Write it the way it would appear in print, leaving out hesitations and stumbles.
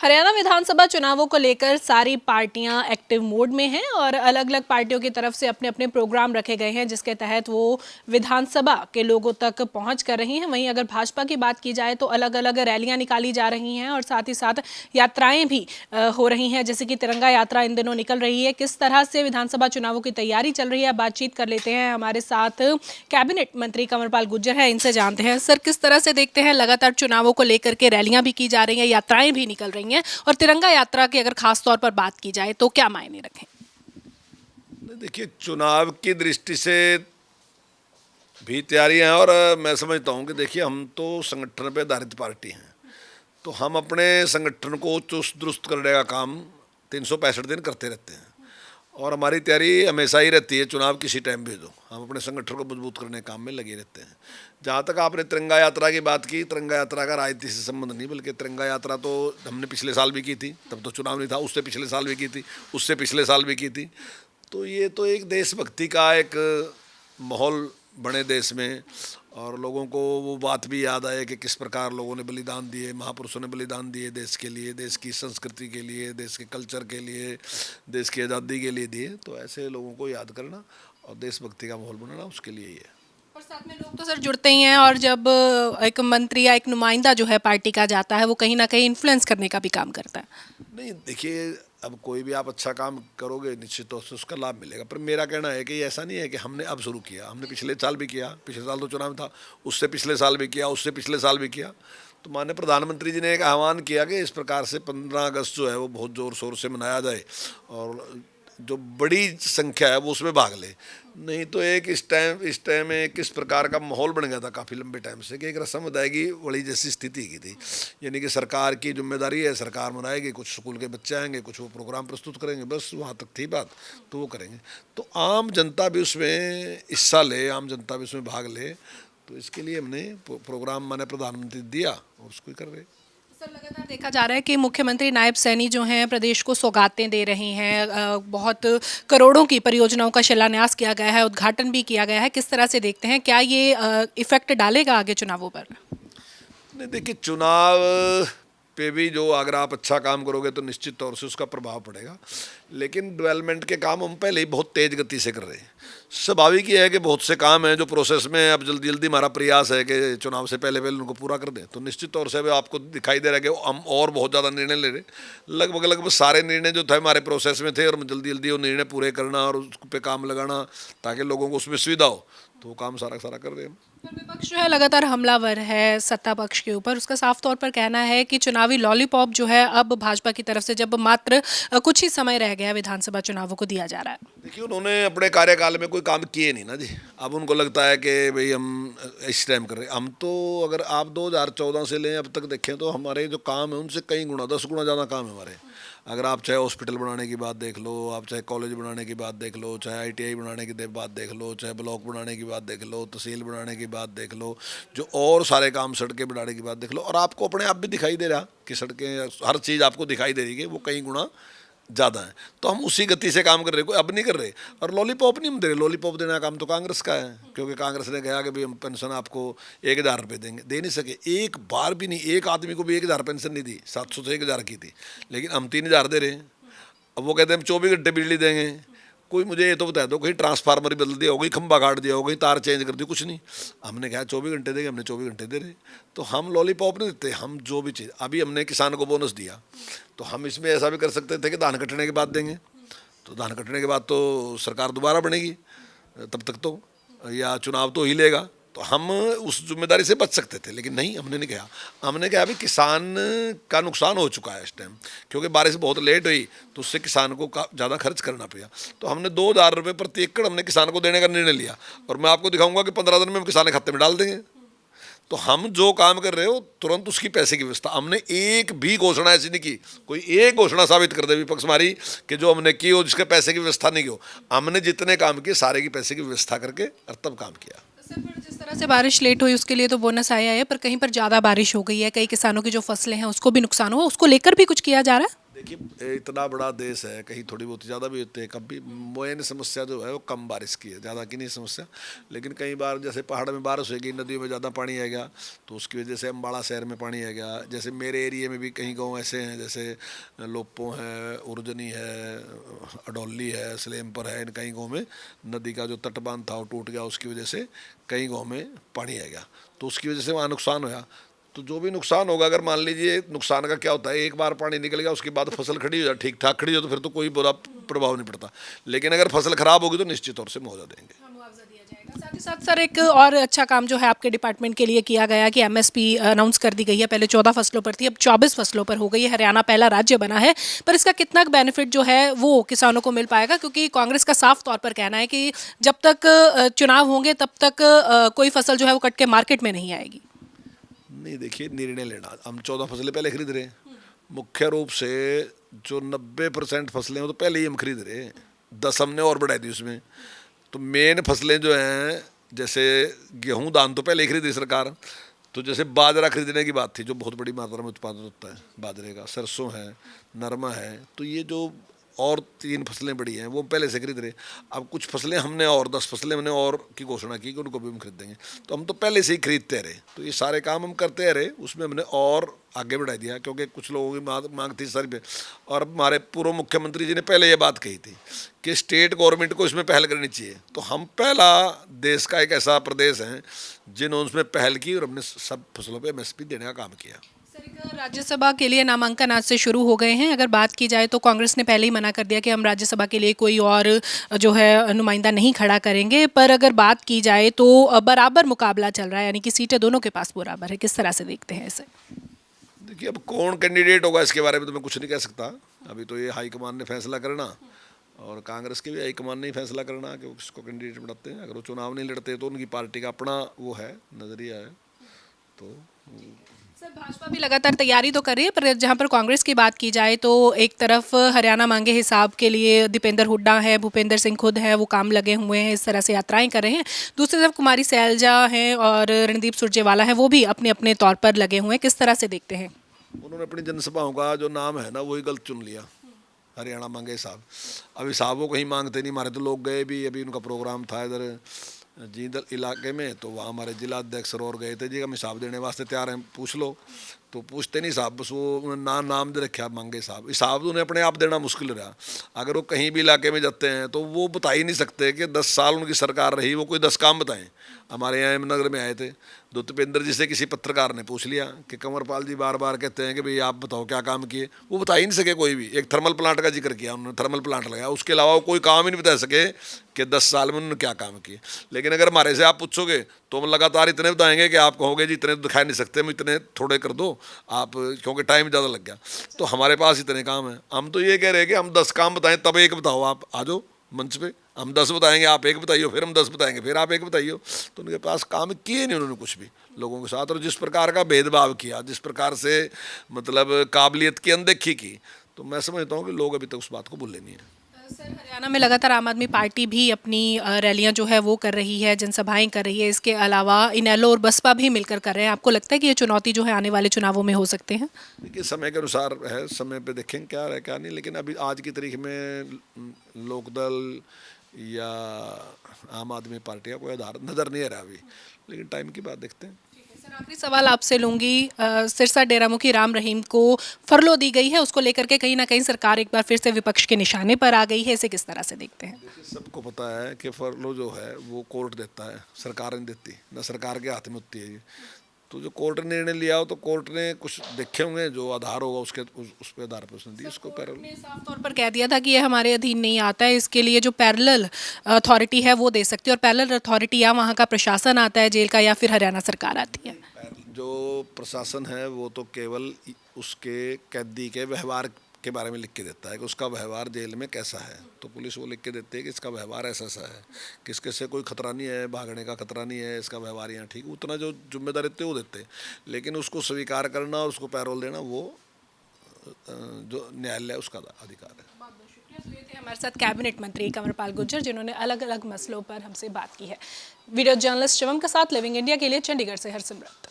हरियाणा विधानसभा चुनावों को लेकर सारी पार्टियां एक्टिव मोड में हैं और अलग अलग पार्टियों की तरफ से अपने अपने प्रोग्राम रखे गए हैं जिसके तहत वो विधानसभा के लोगों तक पहुंच कर रही हैं। वहीं अगर भाजपा की बात की जाए तो अलग अलग रैलियां निकाली जा रही हैं और साथ ही साथ यात्राएं भी हो रही हैं, जैसे कि तिरंगा यात्रा इन दिनों निकल रही है। किस तरह से विधानसभा चुनावों की तैयारी चल रही है, बातचीत कर लेते हैं। हमारे साथ कैबिनेट मंत्री कंवरपाल गुर्जर है, इनसे जानते हैं। सर, किस तरह से देखते हैं, लगातार चुनावों को लेकर के रैलियां भी की जा रही हैं, यात्राएं भी निकल रही हैं और तिरंगा यात्रा की अगर खास तौर पर बात की जाए तो क्या मायने रखें? देखिए, चुनाव की दृष्टि से भी तैयारियां हैं और मैं समझता हूं कि देखिए, हम तो संगठन पे आधारित पार्टी हैं, तो हम अपने संगठन को चुस्त दुरुस्त करने का काम 365 दिन करते रहते हैं और हमारी तैयारी हमेशा ही रहती है। चुनाव किसी टाइम भी दो, हम अपने संगठन को मजबूत करने के काम में लगे रहते हैं। जहाँ तक आपने तिरंगा यात्रा की बात की, तिरंगा यात्रा का राजनीति से संबंध नहीं, बल्कि तिरंगा यात्रा तो हमने पिछले साल भी की थी, तब तो चुनाव नहीं था। उससे पिछले साल भी की थी, उससे पिछले साल भी की थी। तो ये तो एक देशभक्ति का एक माहौल बने देश में और लोगों को वो बात भी याद आए कि किस प्रकार लोगों ने बलिदान दिए, महापुरुषों ने बलिदान दिए देश के लिए, देश की संस्कृति के लिए, देश के कल्चर के लिए, देश की आज़ादी के लिए दिए। तो ऐसे लोगों को याद करना और देशभक्ति का माहौल बनाना, उसके लिए ही है। और साथ में लोग तो सर जुड़ते ही हैं और जब एक मंत्री या एक नुमाइंदा जो है पार्टी का जाता है, वो कहीं ना कहीं इन्फ्लुएंस करने का भी काम करता है। नहीं, देखिए, अब कोई भी आप अच्छा काम करोगे निश्चित तौर से उसका लाभ मिलेगा। पर मेरा कहना है कि ऐसा नहीं है कि हमने अब शुरू किया, हमने पिछले साल भी किया, पिछले साल तो चुनाव था, उससे पिछले साल भी किया, उससे पिछले साल भी किया। तो माननीय प्रधानमंत्री जी ने एक आह्वान किया कि इस प्रकार से 15 अगस्त जो है वो बहुत ज़ोर शोर से मनाया जाए और जो बड़ी संख्या है वो उसमें भाग ले। नहीं तो एक इस टाइम में किस प्रकार का माहौल बन गया था काफ़ी लंबे टाइम से कि एक रस्म अदायगी बड़ी जैसी स्थिति की थी, यानी कि सरकार की जिम्मेदारी है, सरकार मनाएगी, कुछ स्कूल के बच्चे आएंगे, कुछ वो प्रोग्राम प्रस्तुत करेंगे, बस वहाँ तक थी बात, तो वो करेंगे। तो आम जनता भी उसमें हिस्सा ले, आम जनता भी उसमें भाग ले, तो इसके लिए हमने प्रोग्राम माने प्रधानमंत्री दिया और उसको ही कर रहे। सर, लगातार देखा जा रहा है कि मुख्यमंत्री नायब सैनी जो हैं प्रदेश को सौगातें दे रही हैं, बहुत करोड़ों की परियोजनाओं का शिलान्यास किया गया है, उद्घाटन भी किया गया है। किस तरह से देखते हैं, क्या ये इफेक्ट डालेगा आगे चुनावों पर? नहीं, देखिए, चुनाव पे भी जो अगर आप अच्छा काम करोगे तो निश्चित तौर से उसका प्रभाव पड़ेगा, लेकिन डेवलपमेंट के काम हम पहले ही बहुत तेज़ गति से कर रहे हैं। स्वाभाविक ये है कि बहुत से काम हैं जो प्रोसेस में, अब जल्दी जल्दी हमारा प्रयास है कि चुनाव से पहले पहले उनको पूरा कर दें। तो निश्चित तौर से अभी आपको दिखाई दे रहा है कि हम और बहुत ज़्यादा निर्णय ले रहे हैं। लगभग सारे निर्णय जो थे हमारे प्रोसेस में थे और जल्दी जल्दी वो निर्णय पूरे करना और उस पर काम लगाना ताकि लोगों को उसमें सुविधा हो, तो वो काम सारा सारा कर रहे हैं। विपक्ष जो है लगातार हमलावर है सत्ता पक्ष के ऊपर। उसका साफ तौर पर कहना है कि चुनावी लॉलीपॉप जो है अब भाजपा की तरफ से, जब मात्र कुछ ही समय रह गया विधानसभा चुनावों को दिया जा रहा है। देखिए, उन्होंने अपने कार्यकाल में कोई काम किए नहीं ना जी। अब उनको लगता है कि भाई हम इस टाइम कर रहे हैं। हम तो अगर आप 2014 से लें अब तक देखें तो हमारे जो काम है उनसे कई गुना, 10 गुना ज़्यादा काम है हमारे। अगर आप चाहे हॉस्पिटल बनाने की बात देख लो, आप चाहे कॉलेज बनाने की बात देख लो, चाहे ITI बनाने की बात देख लो, चाहे ब्लॉक बनाने की बात देख लो, तहसील बनाने की बात देख लो, जो और सारे काम, सड़कें बनाने की बात देख लो, और आपको अपने आप भी दिखाई दे रहा कि सड़कें, हर चीज़ आपको दिखाई दे रही है वो कई गुना ज़्यादा है। तो हम उसी गति से काम कर रहे, कोई अब नहीं कर रहे। और लॉलीपॉप नहीं हम दे रहे, लॉलीपॉप देने का काम तो कांग्रेस का है, क्योंकि कांग्रेस ने कहा कि भाई हम पेंशन आपको 1000 रुपये देंगे, दे नहीं सके। एक बार भी नहीं, एक आदमी को भी 1000 पेंशन नहीं दी, 700 से 1000 की थी, लेकिन हम 3000 दे रहे हैं। अब वो कहते हैं हम 24 घंटे बिजली देंगे। कोई मुझे ये तो बता दो, कहीं ट्रांसफार्मर ही बदल दिया हो, कहीं खंबा काट दिया हो, कहीं तार चेंज कर दी, कुछ नहीं। हमने कहा 24 घंटे देंगे, हमने 24 घंटे दे रहे। तो हम लॉलीपॉप नहीं देते, हम जो भी चीज़, अभी हमने किसान को बोनस दिया, तो हम इसमें ऐसा भी कर सकते थे कि धान कटने के बाद देंगे, तो धान कटने के बाद तो सरकार दोबारा बनेगी, तब तक तो या चुनाव तो ही लेगा, तो हम उस जिम्मेदारी से बच सकते थे। लेकिन नहीं, हमने नहीं कहा। हमने कहा अभी किसान का नुकसान हो चुका है इस टाइम, क्योंकि बारिश बहुत लेट हुई तो उससे किसान को ज़्यादा खर्च करना पड़ा। तो हमने 2000 रुपये प्रति एकड़ हमने किसान को देने का निर्णय लिया, और मैं आपको दिखाऊंगा कि 15 दिन में हम किसान के खाते में डाल देंगे। तो हम जो काम कर रहे हो तुरंत उसकी पैसे की व्यवस्था, हमने एक भी घोषणा ऐसी नहीं की, कोई एक घोषणा साबित कर दे विपक्ष हमारी कि जो हमने की हो जिसके पैसे की व्यवस्था नहीं की हो। हमने जितने काम किए सारे की पैसे की व्यवस्था करके और तब काम किया। सर, फिर जिस तरह से बारिश लेट हुई उसके लिए तो बोनस आया है, पर कहीं पर ज़्यादा बारिश हो गई है, कई किसानों की जो फसलें हैं उसको भी नुकसान हुआ, उसको लेकर भी कुछ किया जा रहा है? देखिए इतना बड़ा देश है, कहीं थोड़ी बहुत ज़्यादा भी होते हैं, कभी मेन समस्या जो है वो कम बारिश की है, ज़्यादा की नहीं समस्या। लेकिन कई बार जैसे पहाड़ में बारिश होगी, नदियों में ज़्यादा पानी आएगा, तो उसकी वजह से अम्बाड़ा शहर में पानी आएगा। जैसे मेरे एरिया में भी कई गांव ऐसे हैं, जैसे लोप्पो है, उर्जनी है, अडौली है, सलेमपुर है, इन कई गाँव में नदी का जो तटबांध था वो टूट गया, उसकी वजह से कई गाँव में पानी आएगा, तो उसकी वजह से वहाँ नुकसान हुआ। तो जो भी नुकसान होगा, अगर मान लीजिए नुकसान का क्या होता है, एक बार पानी निकल गया उसके बाद फसल खड़ी हो जाए, ठीक ठाक खड़ी हो, तो फिर तो कोई बुरा प्रभाव नहीं पड़ता। लेकिन अगर फसल खराब होगी तो निश्चित तौर से मुआवजा देंगे। मुआवजा दिया जाएगा। साथ ही साथ सर एक और अच्छा काम जो है आपके डिपार्टमेंट के लिए किया गया कि एमएसपी अनाउंस कर दी गई है। पहले 14 फसलों पर थी, अब 24 फसलों पर हो गई है। हरियाणा पहला राज्य बना है, पर इसका कितना बेनिफिट जो है वो किसानों को मिल पाएगा? क्योंकि कांग्रेस का साफ तौर पर कहना है कि जब तक चुनाव होंगे तब तक कोई फसल जो है वो कट के मार्केट में नहीं आएगी। नहीं, देखिए निर्णय लेना, हम 14 फसलें पहले खरीद रहे हैं। मुख्य रूप से जो 90% फसलें हैं वो तो पहले ही हम खरीद रहे हैं, 10 हमने और बढ़ा दी उसमें। तो मेन फसलें जो हैं, जैसे गेहूं धान तो पहले ही खरीदी सरकार। तो जैसे बाजरा खरीदने की बात थी, जो बहुत बड़ी मात्रा में उत्पादन होता है बाजरे का, सरसों है, नरमा है, तो ये जो और 3 फसलें बड़ी हैं वो पहले से खरीद रहे। अब कुछ फसलें हमने और 10 फसलें हमने और की घोषणा की कि उनको भी हम खरीदेंगे, तो हम तो पहले से ही खरीदते रहे। तो ये सारे काम हम करते रहे, उसमें हमने और आगे बढ़ा दिया, क्योंकि कुछ लोगों की मांग थी सारी पे। और हमारे पूर्व मुख्यमंत्री जी ने पहले ये बात कही थी कि स्टेट गवर्नमेंट को इसमें पहल करनी चाहिए। तो हम पहला देश का एक ऐसा प्रदेश है जिन्होंने उसमें पहल की और हमने सब फसलों पर MSP देने का काम किया। राज्यसभा के लिए नामांकन आज से शुरू हो गए हैं। अगर बात की जाए तो कांग्रेस ने पहले ही मना कर दिया कि हम राज्यसभा के लिए कोई और जो है नुमाइंदा नहीं खड़ा करेंगे, पर अगर बात की जाए तो बराबर मुकाबला चल रहा है, यानी कि सीटें दोनों के पास बराबर है। किस तरह से देखते हैं इसे? देखिए, अब कौन कैंडिडेट होगा इसके बारे में तो मैं कुछ नहीं कह सकता। अभी तो ये हाईकमान ने फैसला करना, और कांग्रेस के भी हाईकमान ने ही फैसला करना कि वो किसको कैंडिडेट बनाते हैं। अगर वो चुनाव नहीं लड़ते तो उनकी पार्टी का अपना वो है, नज़रिया है। तो सर भाजपा भी लगातार तैयारी तो कर रही है, पर जहां पर कांग्रेस की बात की जाए तो एक तरफ हरियाणा मांगे हिसाब के लिए दीपेंद्र हुड्डा है, भूपेंद्र सिंह खुद है, वो काम लगे हुए हैं, इस तरह से यात्राएं कर रहे हैं। दूसरी तरफ कुमारी सैलजा हैं और रणदीप सुरजेवाला हैं, वो भी अपने अपने तौर पर लगे हुए हैं। किस तरह से देखते हैं? उन्होंने अपनी जनसभाओं का जो नाम है ना वही गलत चुन लिया, हरियाणा मांगे साहब। अभी साहब वो कहीं मांगते नहीं, हमारे तो लोग गए भी, अभी उनका प्रोग्राम था इधर जींद इलाके में, तो वहाँ हमारे जिला अध्यक्ष और गए थे जी, हम हिसाब देने वास्ते तैयार हैं, पूछ लो। तो पूछते नहीं साहब, बस वो उन्होंने नाम दे रखे मांगे साहब। हिसाब तो उन्हें अपने आप देना मुश्किल रहा। अगर वो कहीं भी इलाके में जाते हैं तो वो बता ही नहीं सकते कि 10 साल उनकी सरकार रही, वो कोई 10 काम बताएं। हमारे यहाँ अहमदनगर में आए थे, दीपेंद्र जी से किसी पत्रकार ने पूछ लिया कि कंवरपाल जी बार बार कहते हैं कि भाई आप बताओ क्या काम किए, वो बता ही नहीं सके कोई भी। एक थर्मल प्लांट का जिक्र किया उन्होंने, थर्मल प्लांट लगाया, उसके अलावा वो कोई काम ही नहीं बता सके कि 10 साल में उन्होंने क्या काम किए। लेकिन अगर हमारे से आप पूछोगे तो हम लगातार इतने बताएंगे कि आप कहोगे जी इतने तो दिखा नहीं सकते, हम इतने थोड़े कर दो आप, क्योंकि टाइम ज़्यादा लग गया। तो हमारे पास इतने काम हैं। हम तो ये कह रहे हैं कि हम 10 काम बताएं तब एक बताओ, आप आ जाओ मंच पे, हम 10 बताएंगे आप एक बताइए, फिर हम 10 बताएंगे फिर आप एक बताइए। तो उनके पास काम किए नहीं उन्होंने कुछ भी लोगों के साथ। और जिस प्रकार का भेदभाव किया, जिस प्रकार से मतलब काबिलियत की अनदेखी की, तो मैं समझता हूँ कि लोग अभी तक उस बात को भूले नहीं हैं। सर हरियाणा में लगातार आम आदमी पार्टी भी अपनी रैलियां जो है वो कर रही है, जनसभाएं कर रही है। इसके अलावा इनेलो और बसपा भी मिलकर कर रहे हैं। आपको लगता है कि ये चुनौती जो है आने वाले चुनावों में हो सकते हैं? देखिए, समय के अनुसार है, समय पे देखेंगे क्या है क्या नहीं। लेकिन अभी आज की तारीख में लोकदल या आम आदमी पार्टी का कोई आधार नज़र नहीं आ रहा अभी, लेकिन टाइम की बात देखते हैं। सर आखिरी सवाल आपसे लूंगी, सिरसा डेरामुखी राम रहीम को फरलो दी गई है, उसको लेकर के कहीं ना कहीं सरकार एक बार फिर से विपक्ष के निशाने पर आ गई है, इसे किस तरह से देखते हैं? सबको पता है कि फरलो जो है वो कोर्ट देता है, सरकार नहीं देती, ना सरकार के हाथ में होती है ये। तो जो कोर्ट ने निर्णय लिया हो तो कोर्ट ने कुछ देखे होंगे, जो आधार होगा उसके उस पे आधार पर उसने दी उसको पैरल। ने साफ तौर पर कह दिया था कि ये हमारे अधीन नहीं आता है, इसके लिए जो पैरेलल अथॉरिटी है वो दे सकती है, और पैरेलल अथॉरिटी या वहाँ का प्रशासन आता है जेल का, या फिर हरियाणा सरकार आती है। जो प्रशासन है वो तो केवल उसके कैदी के व्यवहार के बारे में लिख के देता है कि उसका व्यवहार जेल में कैसा है। तो पुलिस वो लिख के देती है कि इसका व्यवहार ऐसा ऐसा है, किसके से कोई खतरा नहीं है, भागने का खतरा नहीं है, इसका व्यवहार यहाँ ठीक, उतना जो जिम्मेदारी देते वो देते हैं। लेकिन उसको स्वीकार करना और उसको पैरोल देना वो जो न्यायालय उसका अधिकार है। तो ये थे हमारे साथ कैबिनेट मंत्री कंवरपाल गुर्जर, जिन्होंने अलग अलग मसलों पर हमसे बात की है। वीडियो जर्नलिस्ट शिवम के साथ लिविंग इंडिया के लिए चंडीगढ़ से हरसिमरत।